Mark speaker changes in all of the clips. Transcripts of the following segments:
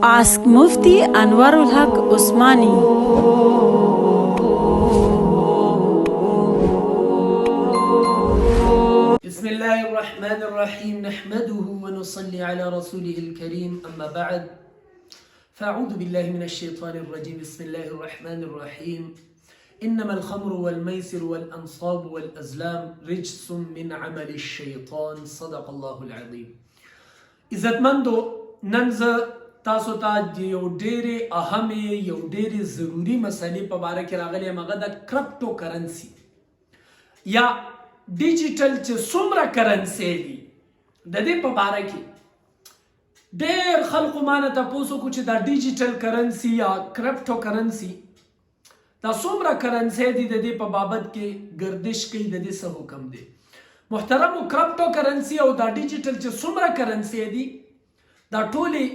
Speaker 1: Ask Mufti Anwarul Haq Usmani.
Speaker 2: بسم الله الرحمن الرحيم نحمده ونصلي على رسوله الكريم أما بعد فأعوذ بالله من الشيطان الرجيم بسم الله الرحمن الرحيم إنما الخمر والميسر والأنصاب والأزلام رجس من عمل الشيطان صدق الله العظيم. عزت مندو ننز تاسو ته یو ډېرې اهمې یو ډېرې ضروري مسلې په باره کې راغلی یم، هغه د کرپټو کرنسي یا ډیجیټل چې څومره کرنسي دي د دې په باره کې ډېر خلکو ما نه تپوس وکړو چې دا ډیجیټل کرنسي یا کرپټو کرنسي دا څومره کرنسي دي د دې په بابت کې گردش کوي، د دې څه حکم دی. محترمو، کرپټو کرنسي او دا ډیجیټل چې څومره کرنسي دي دا ټولې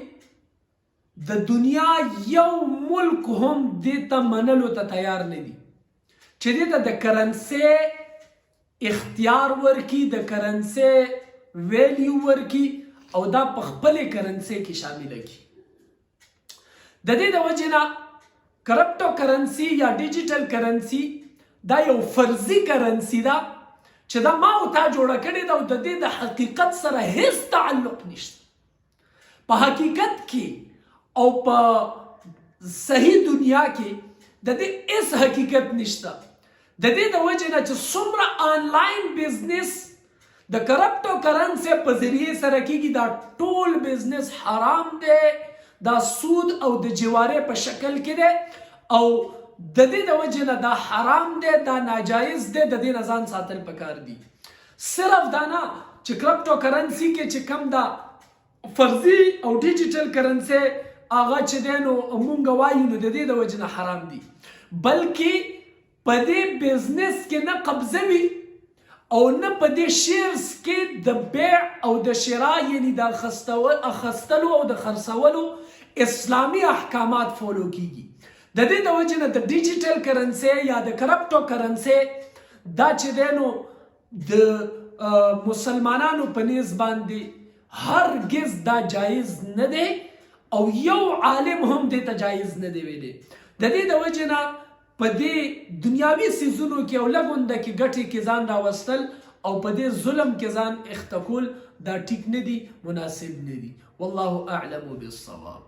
Speaker 2: د دنیا یو ملک هم دې ته منلو ته تیار نه دي چې دې ته د کرنسي اختیار ورکي، د کرنسي ویلیو ورکي او دا په خپلې کرنسي کې شامله کړي. د دې د وجې نه کرپټو کرنسي یا ډیجیټل کرنسي دا یو فرضي کرنسي ده چې دا ما او تا جوړه کړې ده او د دې د حقیقت سره هیڅ تعلق نشته. په حقیقت کې او په صحیح دنیا کې د دې هیڅ حقیقت نشته. د دې د وجې نه چې څومره آنلاین بزنس د کرپټو کرنسي په ذریعې سره کېږي دا ټول بزنس حرام دی، دا سود او د جوارې په شکل کې دی او د دې د وجې نه دا حرام دی، دا ناجایز دی، د دې نه ځان ساتل پکار دي. صرف دا نه چې کرپټو کرنسي کې چې کم دا فرضي او ډیجیټل کرنسي هغه چې دی نو مونږ وایو نو د دې د وجې نه حرام دي، بلکې په دې بزنس کې نه قبضه وي او نه په دې شیرز کې د بیع او د شرا یعنی د اخیستلو او د خرڅولو اسلامي احکامات فالو کیږي. د دې د وجې نه د ډیجیټل کرنسي یا د کرپټو کرنسي دا چې دی نو د مسلمانانو په نیز باندې هرگز دا جایز نه دی او یو عالم هم دې ته جایز نه دی ویلی. د دې د وجې نه په دې دنیاوي څیزونو کې او لږونده کې ګټې کې ځان راوستل او په دې ظلم کې ځان اخته کول دا ټیک نه دي، مناسب نه دي. والله اعلم بالصواب.